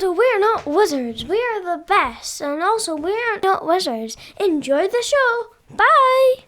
And we're not wizards. We are the best. And also, we're not wizards. Enjoy the show. Bye.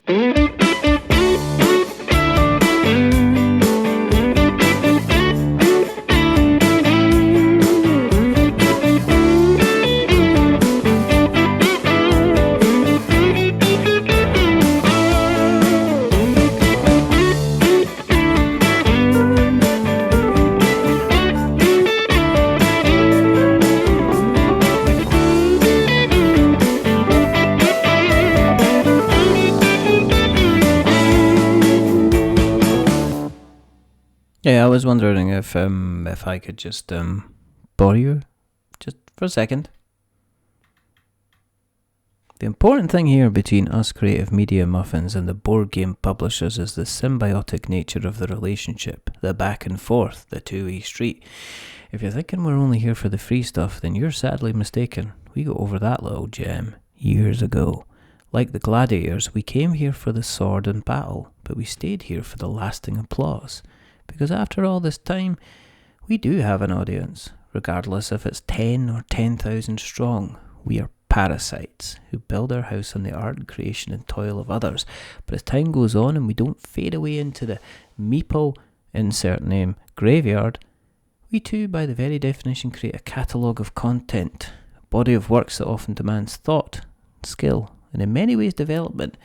Yeah, I was wondering if I could just borrow you just for a second. The important thing here between us creative media muffins and the board game publishers is the symbiotic nature of the relationship, the back and forth, the two-way street. If you're thinking we're only here for the free stuff, then you're sadly mistaken. We got over that little gem years ago. Like the gladiators, we came here for the sword and battle, but we stayed here for the lasting applause. Because after all this time, we do have an audience, regardless if it's 10 or 10,000 strong. We are parasites who build our house on the art and creation and toil of others. But as time goes on and we don't fade away into the meeple, insert name, graveyard, we too, by the very definition, create a catalogue of content, a body of works that often demands thought, skill, and in many ways development.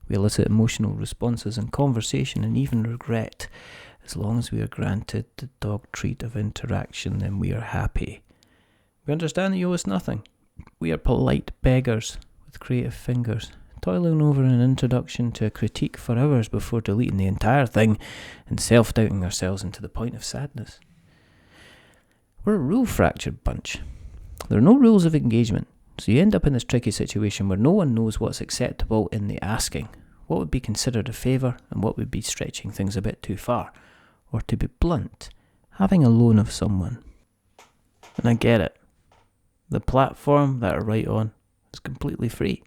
We elicit emotional responses and conversation and even regret. As long as we are granted the dog treat of interaction, then we are happy. We understand that you owe us nothing. We are polite beggars with creative fingers, toiling over an introduction to a critique for hours before deleting the entire thing and self-doubting ourselves into the point of sadness. We're a rule-fractured bunch. There are no rules of engagement, so you end up in this tricky situation where no one knows what's acceptable in the asking, what would be considered a favour and what would be stretching things a bit too far. Or to be blunt, having a loan of someone. And I get it. The platform that I write on is completely free.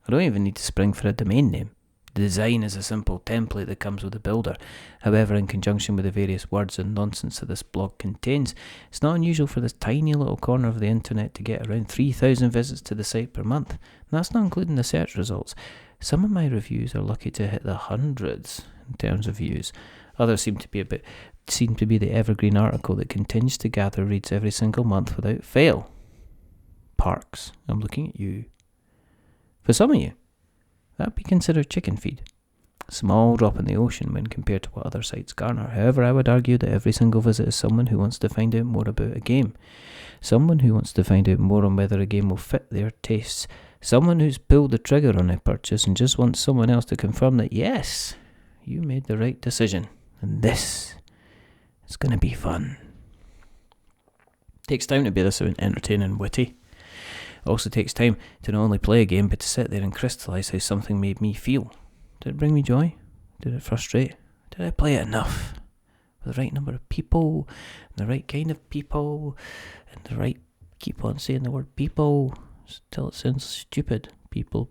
I don't even need to spring for a domain name. The design is a simple template that comes with a builder. However, in conjunction with the various words and nonsense that this blog contains, it's not unusual for this tiny little corner of the internet to get around 3,000 visits to the site per month. And that's not including the search results. Some of my reviews are lucky to hit the hundreds in terms of views. Others seem to be the evergreen article that continues to gather reads every single month without fail. Parks, I'm looking at you. For some of you, that would be considered chicken feed. A small drop in the ocean when compared to what other sites garner. However, I would argue that every single visit is someone who wants to find out more about a game. Someone who wants to find out more on whether a game will fit their tastes. Someone who's pulled the trigger on a purchase and just wants someone else to confirm that yes, you made the right decision. And this is going to be fun. It takes time to be this entertaining and witty. It also takes time to not only play a game, but to sit there and crystallise how something made me feel. Did it bring me joy? Did it frustrate? Did I play it enough? With the right number of people, and the right kind of people, and the right, keep on saying the word people, till it sounds stupid. People.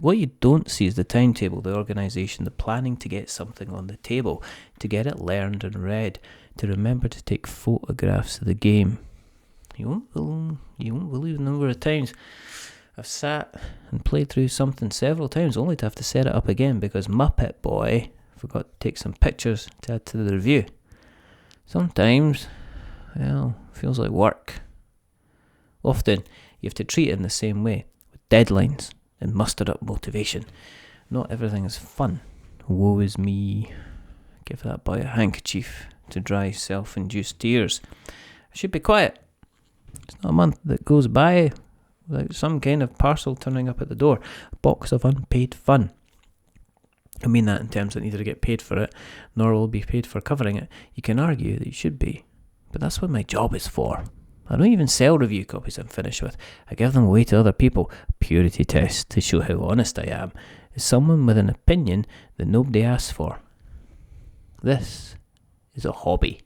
What you don't see is the timetable, the organisation, the planning to get something on the table, to get it learned and read, to remember to take photographs of the game. You won't believe the number of times I've sat and played through something several times only to have to set it up again because Muppet Boy forgot to take some pictures to add to the review. Sometimes, feels like work. Often, you have to treat it in the same way, with deadlines and muster up motivation. Not everything is fun. Woe is me. Give that boy a handkerchief to dry self-induced tears. I should be quiet. It's not a month that goes by without some kind of parcel turning up at the door. A box of unpaid fun. I mean that in terms that neither get paid for it, nor will be paid for covering it. You can argue that you should be, but that's what my job is for. I don't even sell review copies I'm finished with. I give them away to other people. A purity test to show how honest I am. As someone with an opinion that nobody asks for. This is a hobby.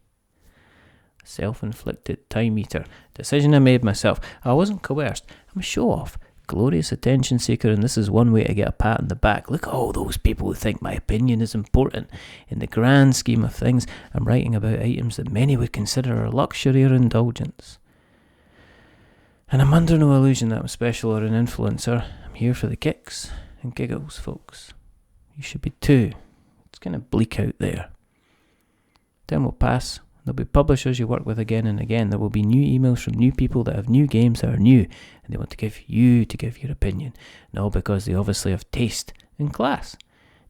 Self-inflicted time eater. Decision I made myself. I wasn't coerced. I'm a show-off. Glorious attention seeker, and this is one way to get a pat on the back. Look at all those people who think my opinion is important. In the grand scheme of things, I'm writing about items that many would consider a luxury or indulgence. And I'm under no illusion that I'm special or an influencer. I'm here for the kicks and giggles, folks. You should be too. It's kind of bleak out there. Time will pass. There'll be publishers you work with again and again. There will be new emails from new people that have new games that are new, and they want to give your opinion. And all because they obviously have taste and class.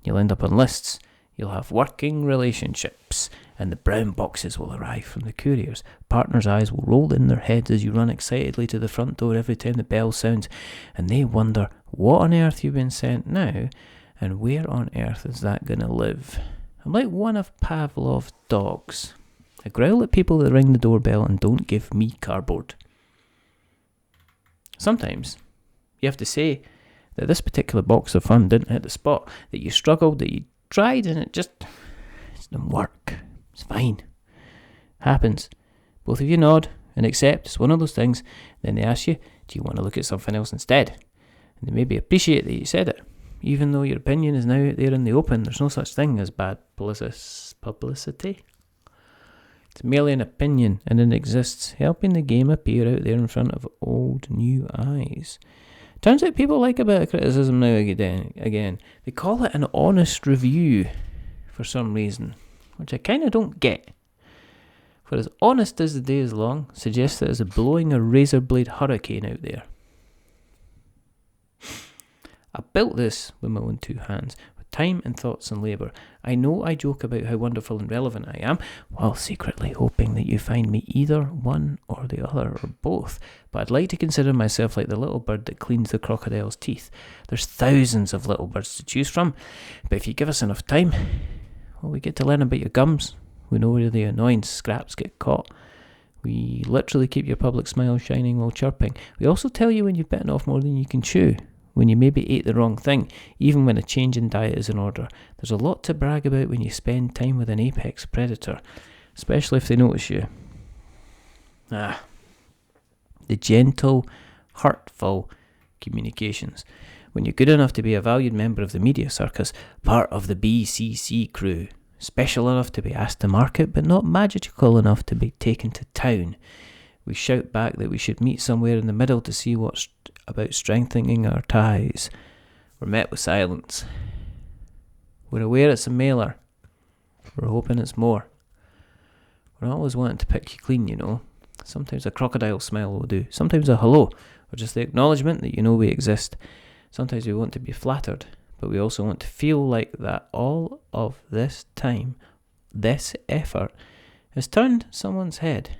You'll end up on lists. You'll have working relationships, and the brown boxes will arrive from the couriers. Partners' eyes will roll in their heads as you run excitedly to the front door every time the bell sounds, and they wonder what on earth you've been sent now, and where on earth is that going to live? I'm like one of Pavlov's dogs. I growl at people that ring the doorbell and don't give me cardboard. Sometimes you have to say that this particular box of fun didn't hit the spot, that you struggled, that you tried and it didn't work. It's fine. Happens. Both of you nod and accept. It's one of those things. Then they ask you, do you want to look at something else instead? And they maybe appreciate that you said it. Even though your opinion is now out there in the open, there's no such thing as bad publicity. It's merely an opinion, and it exists, helping the game appear out there in front of old new eyes. Turns out people like a bit of criticism now again. They call it an honest review for some reason, which I kind of don't get. For as honest as the day is long, suggests that it's blowing a razor blade hurricane out there. I built this with my own two hands, with time and thoughts and labour. I know I joke about how wonderful and relevant I am, while secretly hoping that you find me either one or the other, or both. But I'd like to consider myself like the little bird that cleans the crocodile's teeth. There's thousands of little birds to choose from, but if you give us enough time, well, we get to learn about your gums. We know where the annoying scraps get caught. We literally keep your public smile shining while chirping. We also tell you when you've bitten off more than you can chew, when you maybe ate the wrong thing, even when a change in diet is in order. There's a lot to brag about when you spend time with an apex predator, especially if they notice you. The gentle, hurtful communications. When you're good enough to be a valued member of the media circus, part of the BCC crew, special enough to be asked to market, but not magical enough to be taken to town. We shout back that we should meet somewhere in the middle to see what's about strengthening our ties. We're met with silence. We're aware it's a mailer. We're hoping it's more. We're always wanting to pick you clean, you know. Sometimes a crocodile smile will do. Sometimes a hello, or just the acknowledgement that you know we exist. Sometimes we want to be flattered, but we also want to feel like that all of this time, this effort, has turned someone's head.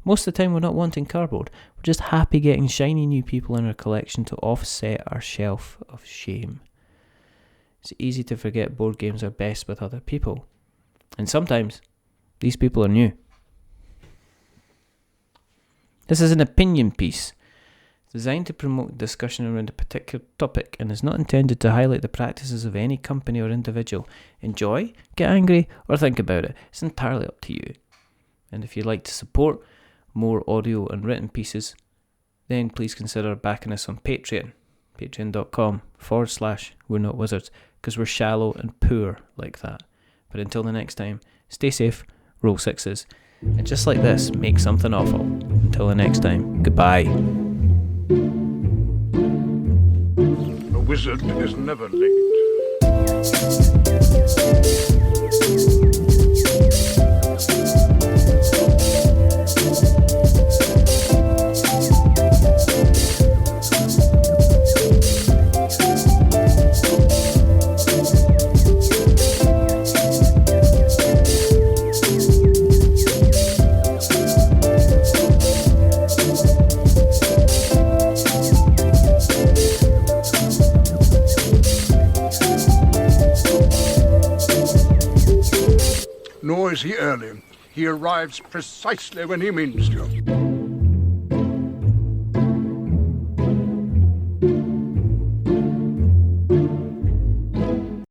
Most of the time we're not wanting cardboard. We're just happy getting shiny new people in our collection to offset our shelf of shame. It's easy to forget board games are best with other people. And sometimes these people are new. This is an opinion piece designed to promote discussion around a particular topic and is not intended to highlight the practices of any company or individual. Enjoy, get angry, or think about it. It's entirely up to you. And if you'd like to support more audio and written pieces, then please consider backing us on Patreon. Patreon.com/We're Not Wizards, because we're shallow and poor like that. But until the next time, stay safe, roll sixes, and just like this, make something awful. Until the next time, goodbye. A wizard is never late. Nor is he early. He arrives precisely when he means to.